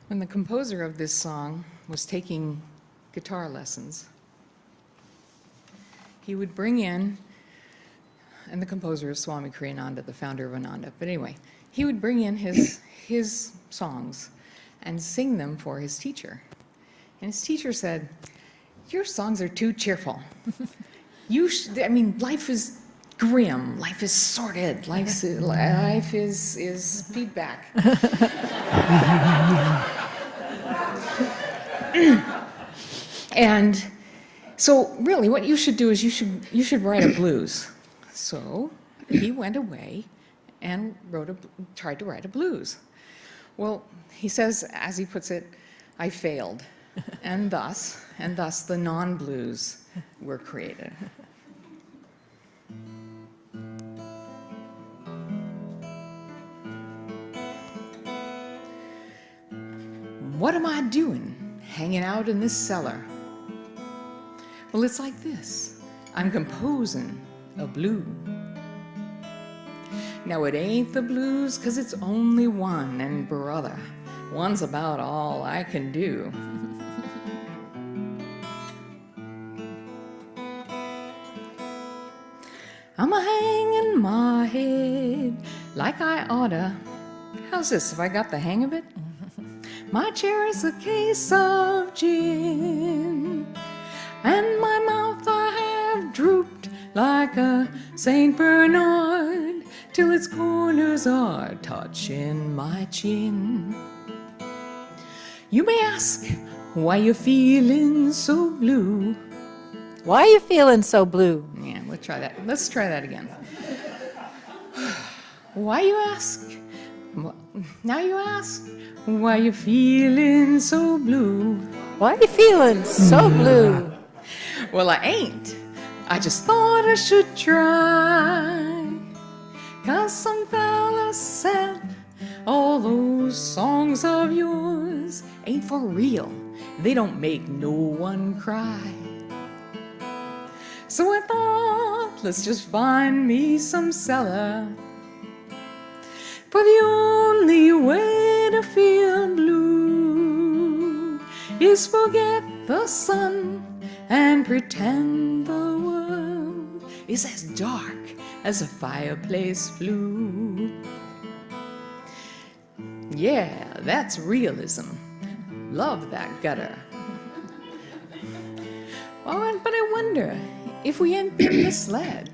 When the composer of this song was taking guitar lessons, he would bring in, and the composer is Swami Kriyananda, the founder of Ananda, but anyway, he would bring in his songs and sing them for his teacher. And his teacher said, "Your songs are too cheerful. Life is grim, life is sordid, life is feedback." And so really what you should do is you should write a blues. So he went away and tried to write a blues. Well, he says, as he puts it, I failed. And thus the non-blues were created. What am I doing hanging out in this cellar? Well, it's like this. I'm composing a blue. Now it ain't the blues 'cause it's only one, and brother, one's about all I can do. I'm a-hanging my head like I oughta. How's this, have I got the hang of it? My chair is a case of gin, and my mouth I have drooped like a Saint Bernard, till its corners are touching my chin. You may ask why you're feeling so blue. Why are you feeling so blue? Yeah, let's try that. Let's try that again. Why, you ask? Now you ask why you're feeling so blue. Why are you feeling so blue? Well, I ain't. I just thought I should try. 'Cause some fella said all those songs of yours ain't for real. They don't make no one cry. So I thought, let's just find me some cellar. For the only way to feel blue is forget the sun and pretend the world is as dark as a fireplace flue. Yeah, that's realism. Love that gutter. Oh, but I wonder if we ain't been misled.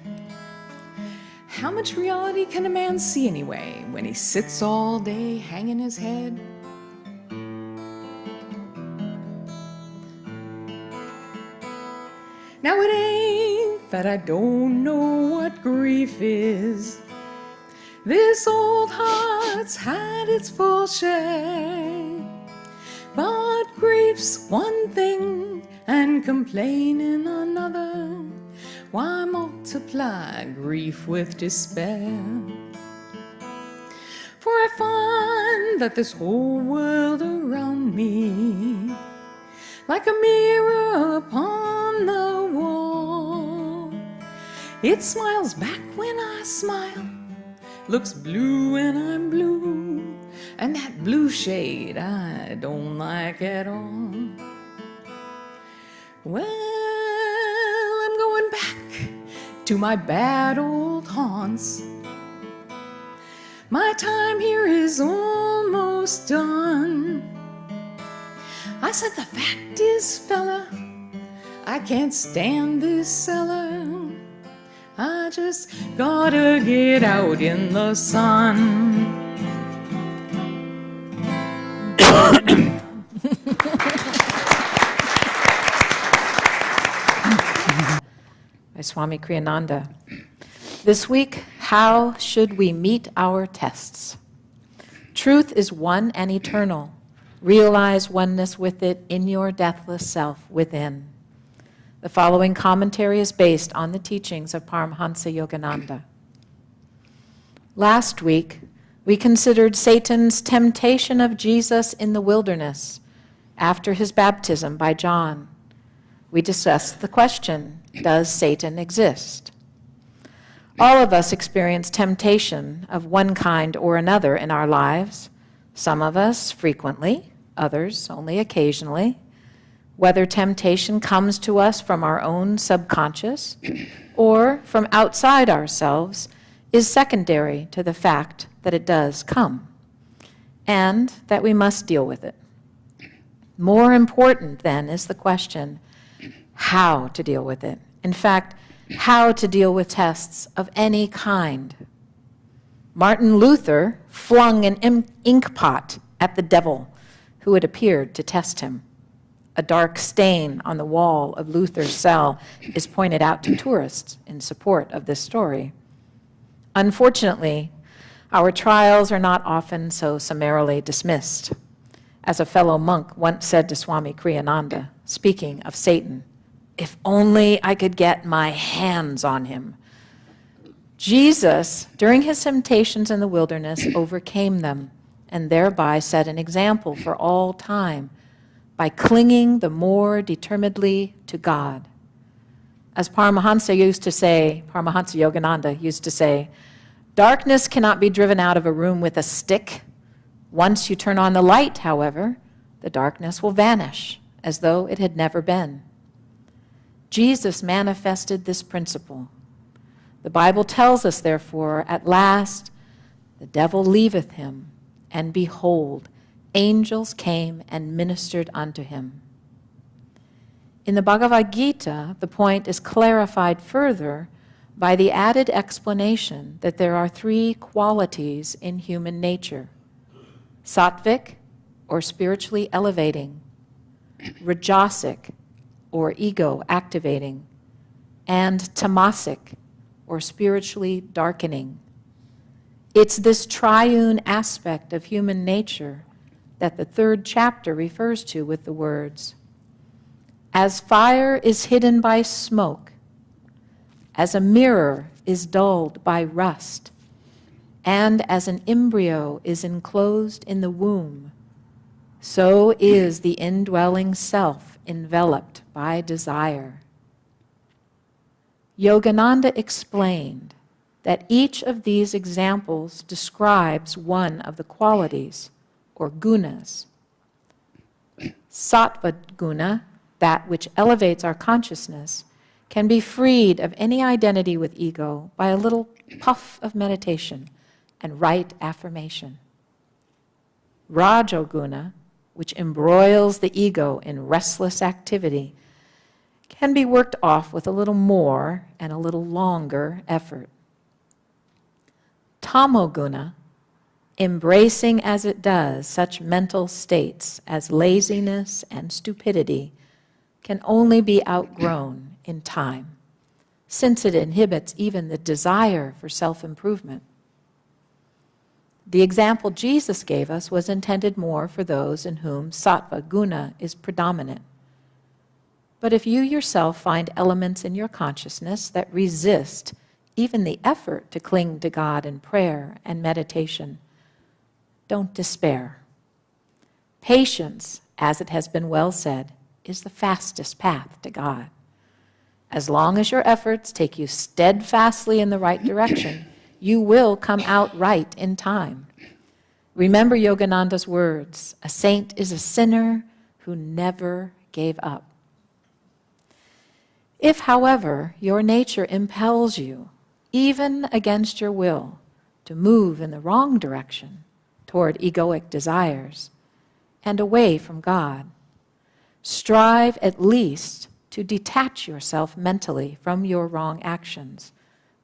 How much reality can a man see anyway when he sits all day hanging his head? Now it ain't that I don't know what grief is. This old heart's had its full share. But grief's one thing and complaining another. Why multiply grief with despair? For I find that this whole world around me, like a mirror upon the wall, it smiles back when I smile, looks blue when I'm blue, and that blue shade I don't like at all. Well, I'm going back to my bad old haunts. My time here is almost done. I said the fact is, fella, I can't stand this cellar. I just gotta get out in the sun. By Swami Kriyananda. This week, how should we meet our tests? Truth is one and eternal. Realize oneness with it in your deathless self within. The following commentary is based on the teachings of Paramhansa Yogananda. Last week, we considered Satan's temptation of Jesus in the wilderness after his baptism by John. We discussed the question, does Satan exist? All of us experience temptation of one kind or another in our lives, some of us frequently, others only occasionally. Whether temptation comes to us from our own subconscious or from outside ourselves is secondary to the fact that it does come, and that we must deal with it. More important, then, is the question, how to deal with it. In fact, how to deal with tests of any kind. Martin Luther flung an ink pot at the devil who had appeared to test him. A dark stain on the wall of Luther's cell is pointed out to tourists in support of this story. Unfortunately, our trials are not often so summarily dismissed. As a fellow monk once said to Swami Kriyananda, speaking of Satan, "If only I could get my hands on him." Jesus, during his temptations in the wilderness, overcame them and thereby set an example for all time by clinging the more determinedly to God. As Paramahansa Yogananda used to say, darkness cannot be driven out of a room with a stick. Once you turn on the light, however, the darkness will vanish as though it had never been. Jesus manifested this principle. The Bible tells us, therefore, at last, the devil leaveth him, and behold, angels came and ministered unto him. In the Bhagavad Gita, the point is clarified further by the added explanation that there are three qualities in human nature: sattvic, or spiritually elevating; rajasic, or ego activating; and tamasic, or spiritually darkening. It's this triune aspect of human nature that the third chapter refers to with the words, "As fire is hidden by smoke, as a mirror is dulled by rust, and as an embryo is enclosed in the womb, so is the indwelling self enveloped by desire." Yogananda explained that each of these examples describes one of the qualities, or gunas. Sattva guna, that which elevates our consciousness, can be freed of any identity with ego by a little puff of meditation and right affirmation. Rajoguna, which embroils the ego in restless activity, can be worked off with a little more and a little longer effort. Tamoguna, embracing as it does such mental states as laziness and stupidity, can only be outgrown in time, since it inhibits even the desire for self-improvement. The example Jesus gave us was intended more for those in whom sattva guna is predominant. But if you yourself find elements in your consciousness that resist even the effort to cling to God in prayer and meditation, don't despair. Patience, as it has been well said, is the fastest path to God. As long as your efforts take you steadfastly in the right direction, you will come out right in time. Remember Yogananda's words, "A saint is a sinner who never gave up." If, however, your nature impels you, even against your will, to move in the wrong direction toward egoic desires and away from God, strive at least to detach yourself mentally from your wrong actions,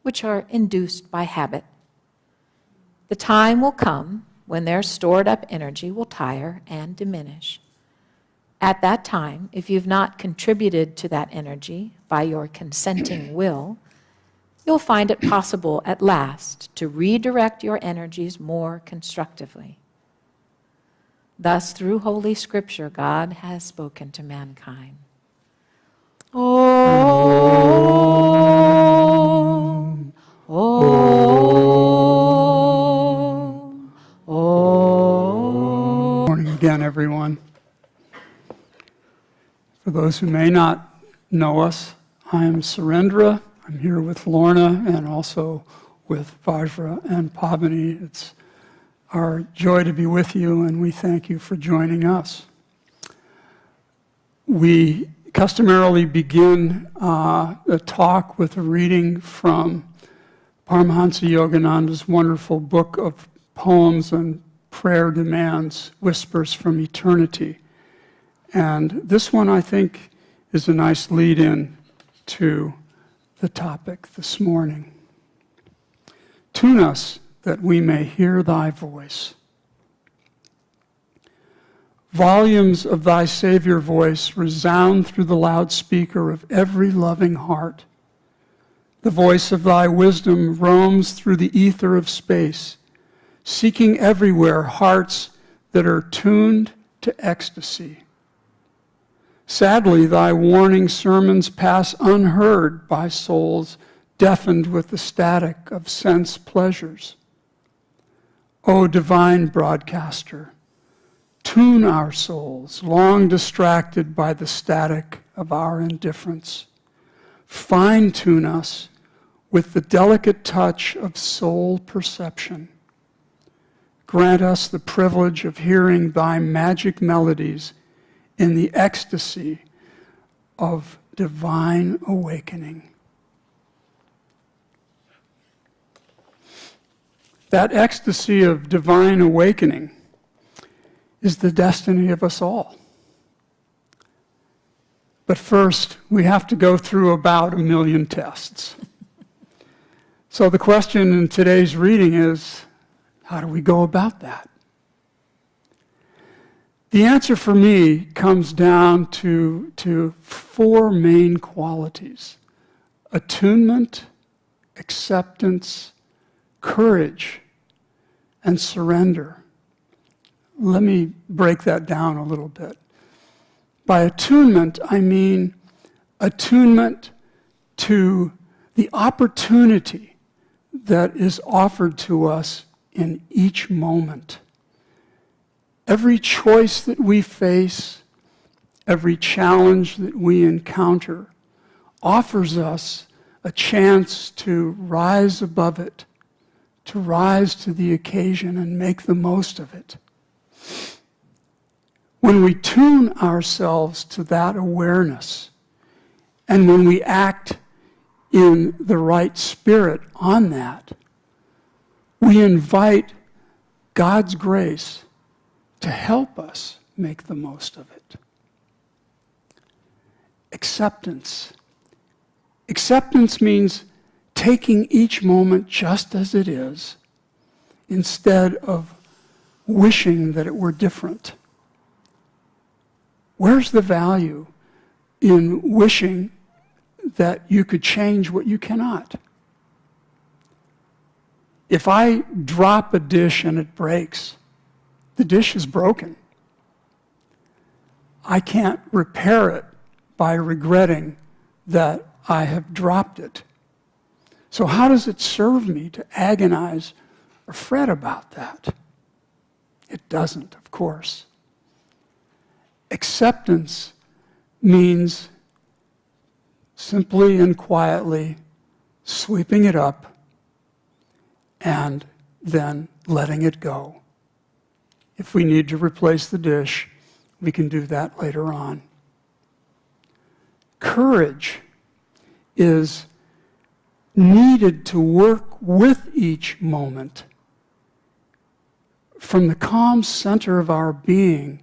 which are induced by habit. The time will come when their stored up energy will tire and diminish. At that time, if you've not contributed to that energy by your consenting will, you'll find it possible at last to redirect your energies more constructively. Thus, through Holy Scripture, God has spoken to mankind. Om, Om, Om. Morning again, everyone. For those who may not know us, I am Surendra. I'm here with Lorna and also with Vajra and Pavani. It's our joy to be with you, and we thank you for joining us. We customarily begin the talk with a reading from Paramahansa Yogananda's wonderful book of poems and prayer demands, Whispers from Eternity. And this one, I think, is a nice lead-in to the topic this morning. Tune us that we may hear thy voice. Volumes of thy Savior voice resound through the loudspeaker of every loving heart. The voice of thy wisdom roams through the ether of space, seeking everywhere hearts that are tuned to ecstasy. Sadly, thy warning sermons pass unheard by souls deafened with the static of sense pleasures. O divine broadcaster, tune our souls, long distracted by the static of our indifference. Fine-tune us with the delicate touch of soul perception. Grant us the privilege of hearing thy magic melodies in the ecstasy of divine awakening. That ecstasy of divine awakening is the destiny of us all. But first, we have to go through about 1 million tests. So the question in today's reading is, how do we go about that? The answer for me comes down to 4 main qualities: attunement, acceptance, courage, and surrender. Let me break that down a little bit. By attunement, I mean attunement to the opportunity that is offered to us in each moment. Every choice that we face, every challenge that we encounter, offers us a chance to rise above it, to rise to the occasion and make the most of it. When we tune ourselves to that awareness, and when we act in the right spirit on that, we invite God's grace to help us make the most of it. Acceptance. Acceptance means taking each moment just as it is, instead of wishing that it were different. Where's the value in wishing that you could change what you cannot? If I drop a dish and it breaks, the dish is broken. I can't repair it by regretting that I have dropped it. So how does it serve me to agonize or fret about that? It doesn't, of course. Acceptance means simply and quietly sweeping it up and then letting it go. If we need to replace the dish, we can do that later on. Courage is needed to work with each moment from the calm center of our being,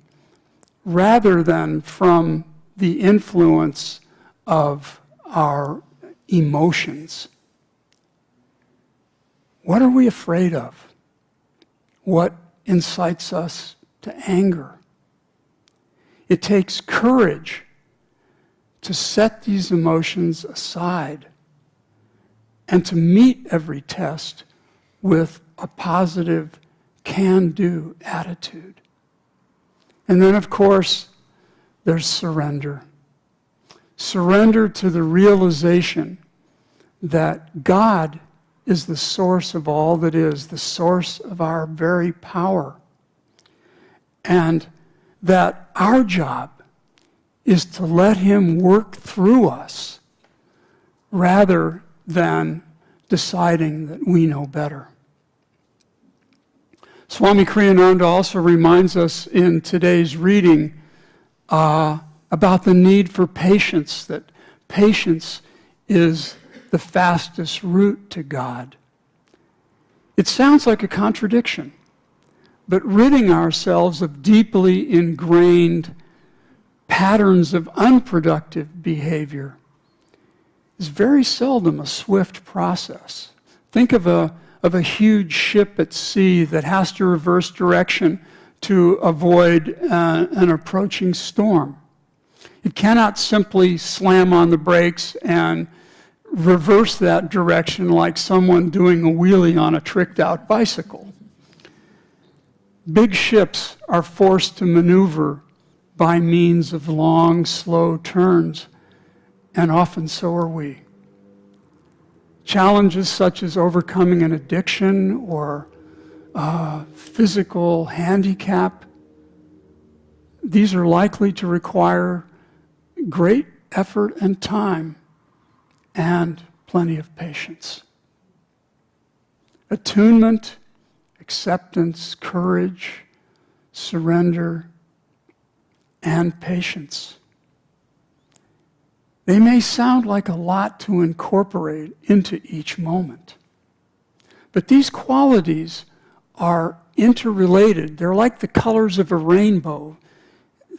rather than from the influence of our emotions. What are we afraid of? What incites us to anger? It takes courage to set these emotions aside and to meet every test with a positive can-do attitude. And then, of course, there's surrender. Surrender to the realization that God is the source of all that is, the source of our very power. And that our job is to let Him work through us rather than deciding that we know better. Swami Kriyananda also reminds us in today's reading about the need for patience, that patience is the fastest route to God. It sounds like a contradiction, but ridding ourselves of deeply ingrained patterns of unproductive behavior is very seldom a swift process. Think of a huge ship at sea that has to reverse direction to avoid an approaching storm. It cannot simply slam on the brakes and reverse that direction like someone doing a wheelie on a tricked-out bicycle. Big ships are forced to maneuver by means of long, slow turns, and often so are we. Challenges such as overcoming an addiction or physical handicap, these are likely to require great effort and time and plenty of patience. Attunement, acceptance, courage, surrender, and patience. They may sound like a lot to incorporate into each moment, but these qualities are interrelated. They're like the colors of a rainbow.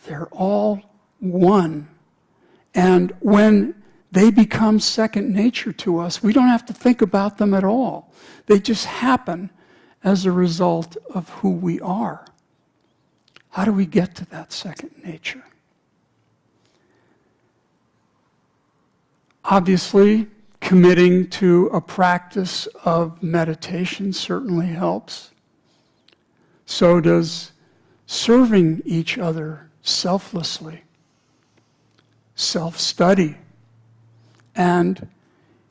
They're all one. And when they become second nature to us, we don't have to think about them at all. They just happen as a result of who we are. How do we get to that second nature? Obviously, committing to a practice of meditation certainly helps. So does serving each other selflessly, self-study, and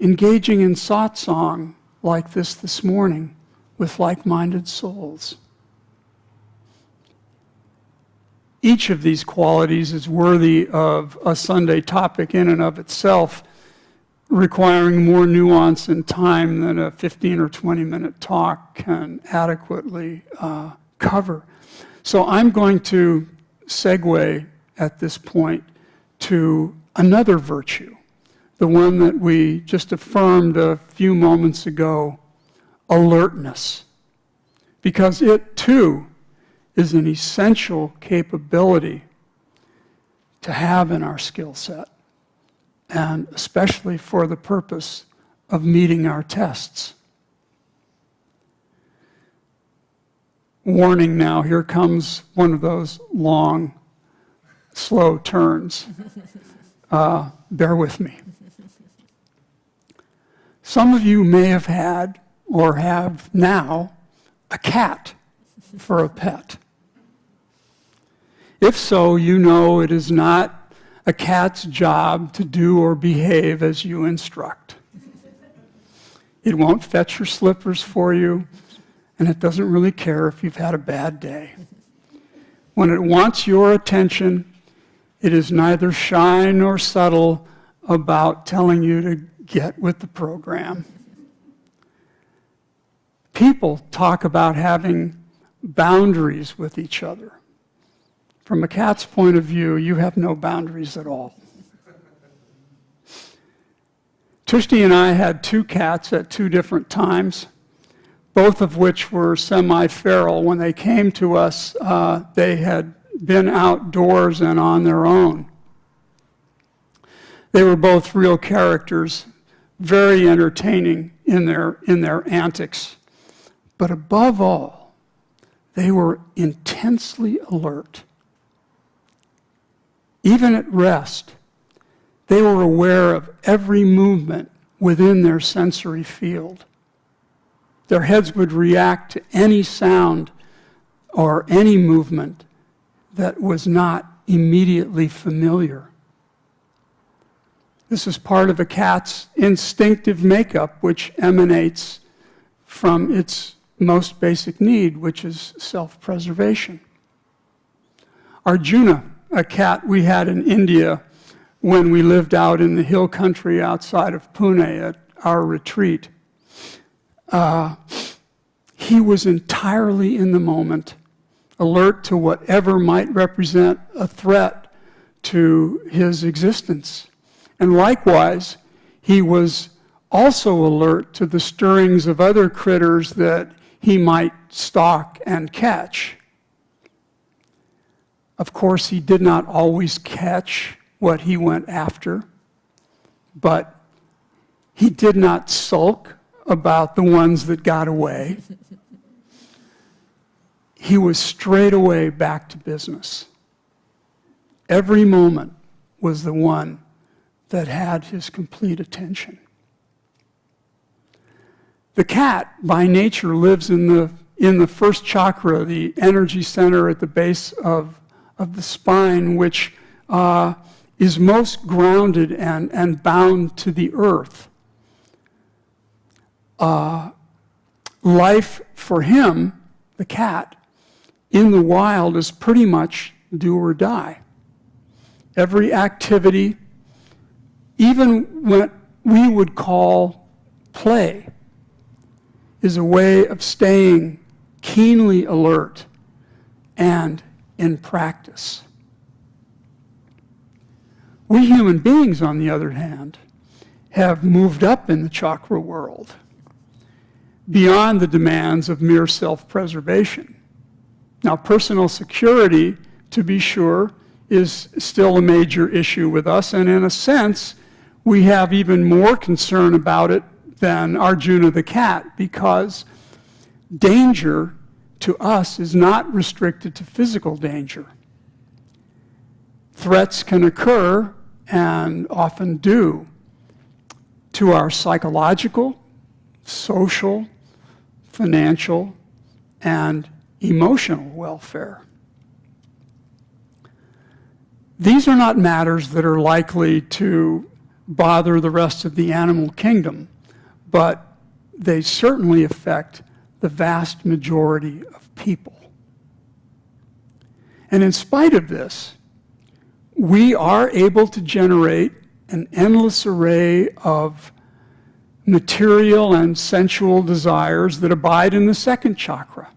engaging in satsang like this morning with like-minded souls. Each of these qualities is worthy of a Sunday topic in and of itself, requiring more nuance and time than a 15 or 20-minute talk can adequately cover. So I'm going to segue at this point to another virtue, the one that we just affirmed a few moments ago, alertness, because it too is an essential capability to have in our skill set, and especially for the purpose of meeting our tests. Warning now, here comes one of those long, slow turns. Bear with me. Some of you may have had, or have now, a cat for a pet. If so, you know it is not a cat's job to do or behave as you instruct. It won't fetch your slippers for you, and it doesn't really care if you've had a bad day. When it wants your attention, it is neither shy nor subtle about telling you to get with the program. People talk about having boundaries with each other. From a cat's point of view, you have no boundaries at all. Tushti and I had 2 cats at 2 different times, both of which were semi-feral. When they came to us, they had been outdoors and on their own. They were both real characters, very entertaining in their antics. But above all, they were intensely alert. Even at rest, they were aware of every movement within their sensory field. Their heads would react to any sound or any movement that was not immediately familiar. This is part of a cat's instinctive makeup, which emanates from its most basic need, which is self-preservation. Arjuna, a cat we had in India when we lived out in the hill country outside of Pune at our retreat, he was entirely in the moment, alert to whatever might represent a threat to his existence. And likewise, he was also alert to the stirrings of other critters that he might stalk and catch. Of course, he did not always catch what he went after, but he did not sulk about the ones that got away. He was straight away back to business. Every moment was the one that had his complete attention. The cat, by nature, lives in the first chakra, the energy center at the base of the spine, which is most grounded and bound to the earth. Life for him, the cat, in the wild is pretty much do or die. Every activity, even what we would call play, is a way of staying keenly alert and in practice. We human beings, on the other hand, have moved up in the chakra world beyond the demands of mere self-preservation. Now, personal security, to be sure, is still a major issue with us, and in a sense, we have even more concern about it than Arjuna the cat, because danger to us is not restricted to physical danger. Threats can occur, and often do, to our psychological, social, financial, and emotional welfare. These are not matters that are likely to bother the rest of the animal kingdom, but they certainly affect the vast majority of people. And in spite of this, we are able to generate an endless array of material and sensual desires that abide in the second chakra.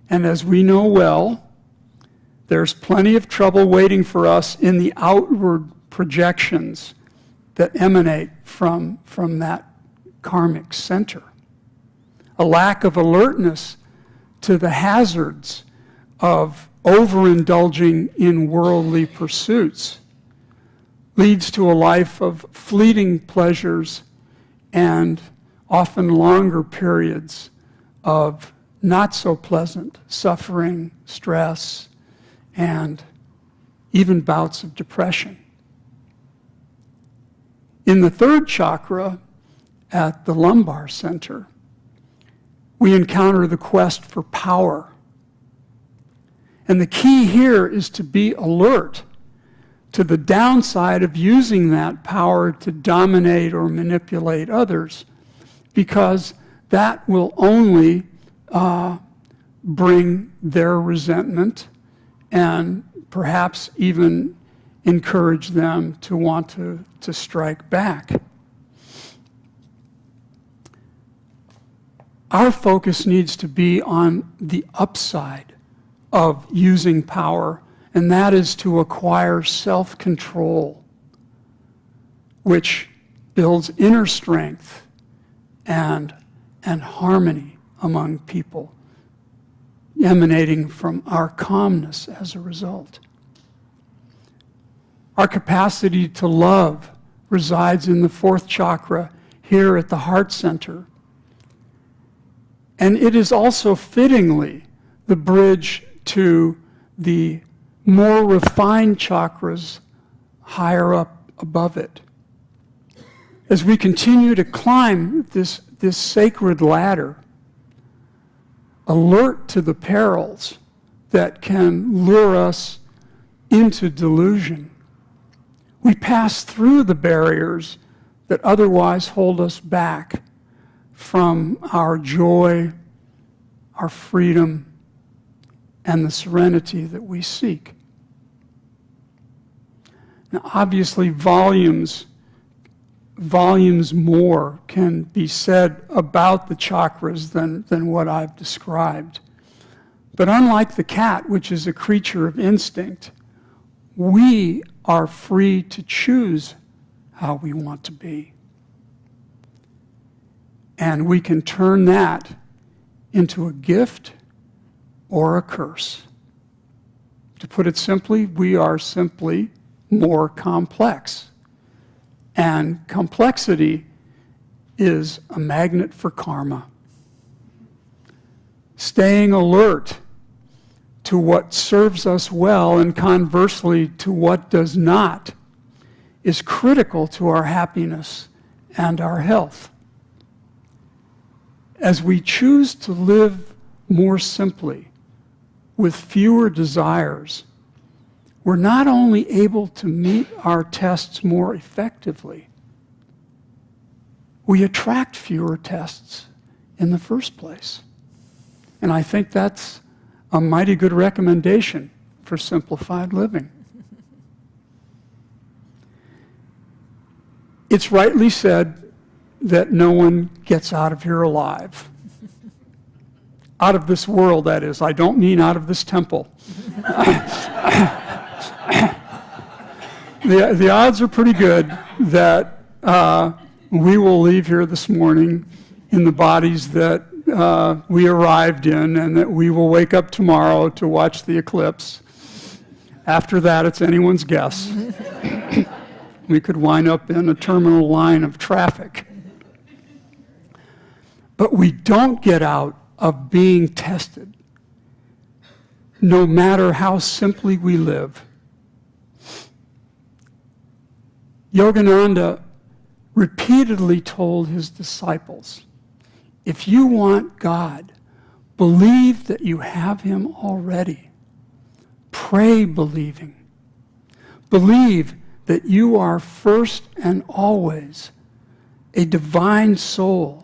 And as we know well, there's plenty of trouble waiting for us in the outward projections that emanate from that karmic center. A lack of alertness to the hazards of overindulging in worldly pursuits leads to a life of fleeting pleasures and often longer periods of not so pleasant suffering, stress, and even bouts of depression. In the third chakra, at the lumbar center, we encounter the quest for power. And the key here is to be alert to the downside of using that power to dominate or manipulate others, because that will only bring their resentment and perhaps even encourage them to want to strike back. Our focus needs to be on the upside of using power, and that is to acquire self-control, which builds inner strength and harmony among people, emanating from our calmness as a result. Our capacity to love resides in the fourth chakra, here at the heart center. And it is also fittingly the bridge to the more refined chakras higher up above it. As we continue to climb this sacred ladder, alert to the perils that can lure us into delusion, we pass through the barriers that otherwise hold us back from our joy, our freedom, and the serenity that we seek. Now, obviously, volumes volumes more can be said about the chakras than what I've described. But unlike the cat, which is a creature of instinct, we are free to choose how we want to be. And we can turn that into a gift or a curse. To put it simply, we are simply more complex. And complexity is a magnet for karma. Staying alert to what serves us well and conversely to what does not is critical to our happiness and our health. As we choose to live more simply, with fewer desires, we're not only able to meet our tests more effectively, we attract fewer tests in the first place. And I think that's a mighty good recommendation for simplified living. It's rightly said that no one gets out of here alive. Out of this world, that is. I don't mean out of this temple. The odds are pretty good that we will leave here this morning in the bodies that we arrived in, and that we will wake up tomorrow to watch the eclipse. After that, it's anyone's guess. We could wind up in a terminal line of traffic. But we don't get out of being tested, no matter how simply we live. Yogananda repeatedly told his disciples, if you want God, believe that you have him already. Pray believing. Believe that you are first and always a divine soul.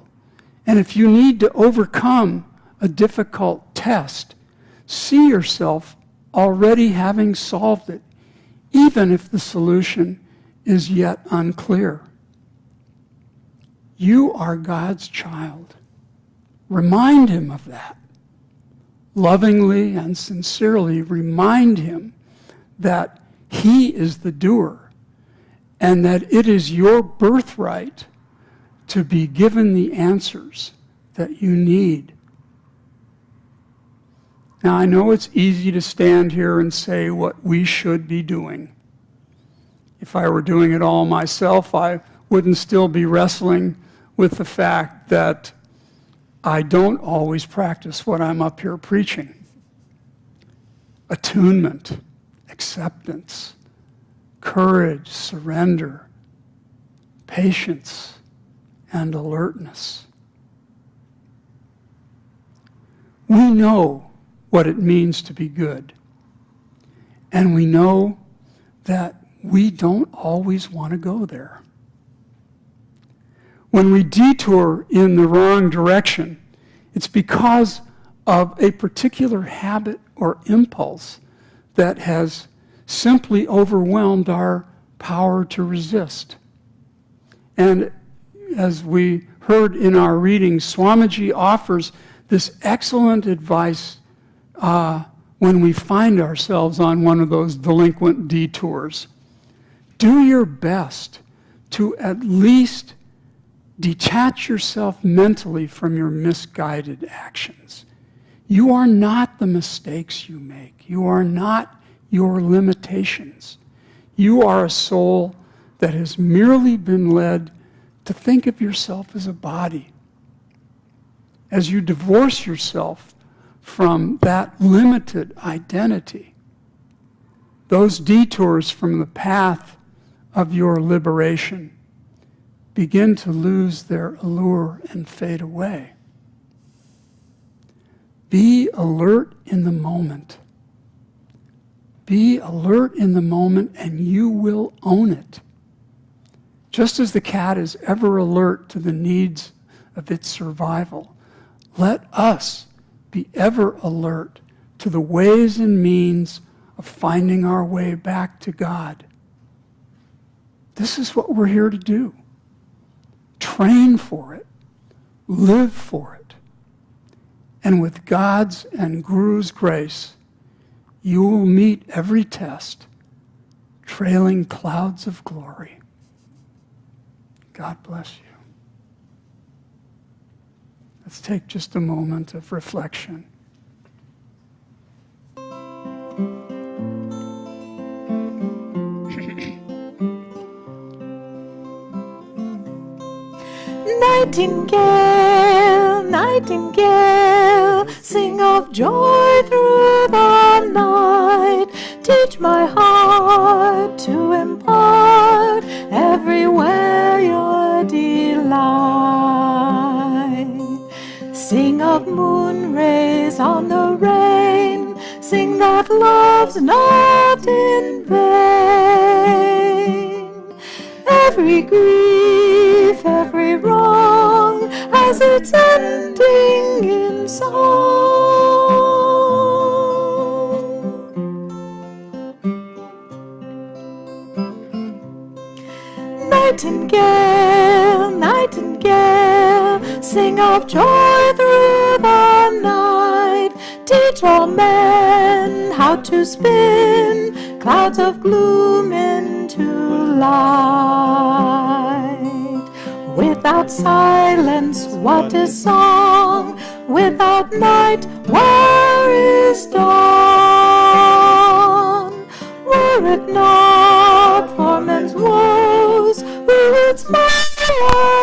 And if you need to overcome a difficult test, see yourself already having solved it, even if the solution is yet unclear. You are God's child. Remind him of that. Lovingly and sincerely remind him that he is the doer and that it is your birthright to be given the answers that you need. Now, I know it's easy to stand here and say what we should be doing. If I were doing it all myself, I wouldn't still be wrestling with the fact that I don't always practice what I'm up here preaching. Attunement, acceptance, courage, surrender, patience, and alertness. We know what it means to be good. And we know that we don't always want to go there. When we detour in the wrong direction, it's because of a particular habit or impulse that has simply overwhelmed our power to resist. And as we heard in our reading, Swamiji offers this excellent advice when we find ourselves on one of those delinquent detours. Do your best to at least detach yourself mentally from your misguided actions. You are not the mistakes you make. You are not your limitations. You are a soul that has merely been led to think of yourself as a body. As you divorce yourself from that limited identity, those detours from the path of your liberation begin to lose their allure and fade away. Be alert in the moment. Be alert in the moment and you will own it. Just as the cat is ever alert to the needs of its survival, let us be ever alert to the ways and means of finding our way back to God. This is what we're here to do. train for it, live for it. And with God's and Guru's grace, you will meet every test, trailing clouds of glory. God bless you. Let's take just a moment of reflection. Nightingale, nightingale, sing of joy through the night. Teach my heart to impart everywhere your delight. Sing of moon rays on the rain, sing that love's not in vain. Every grief, every wrong has its ending in song. Nightingale, nightingale, sing of joy through the night. Teach all men how to spin clouds of gloom into light. Without silence, what is song? Without night, where is dawn? Were it not for men's woes, who would smile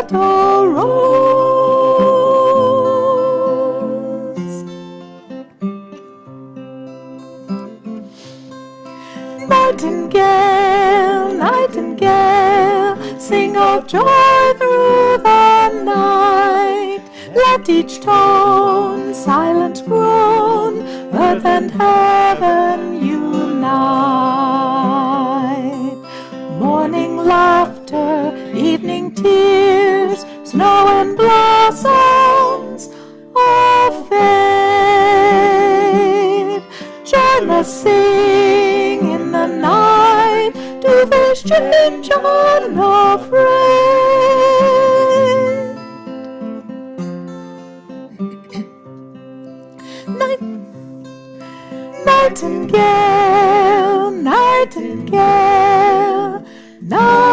at a rose? Nightingale, nightingale, sing of joy through the night. Let each tone, silent groan, earth and heaven unite. Morning laughter, evening tears, snow and blossoms all fade. Join us sing in the night, to this change unafraid. Nightingale, nightingale, nightingale.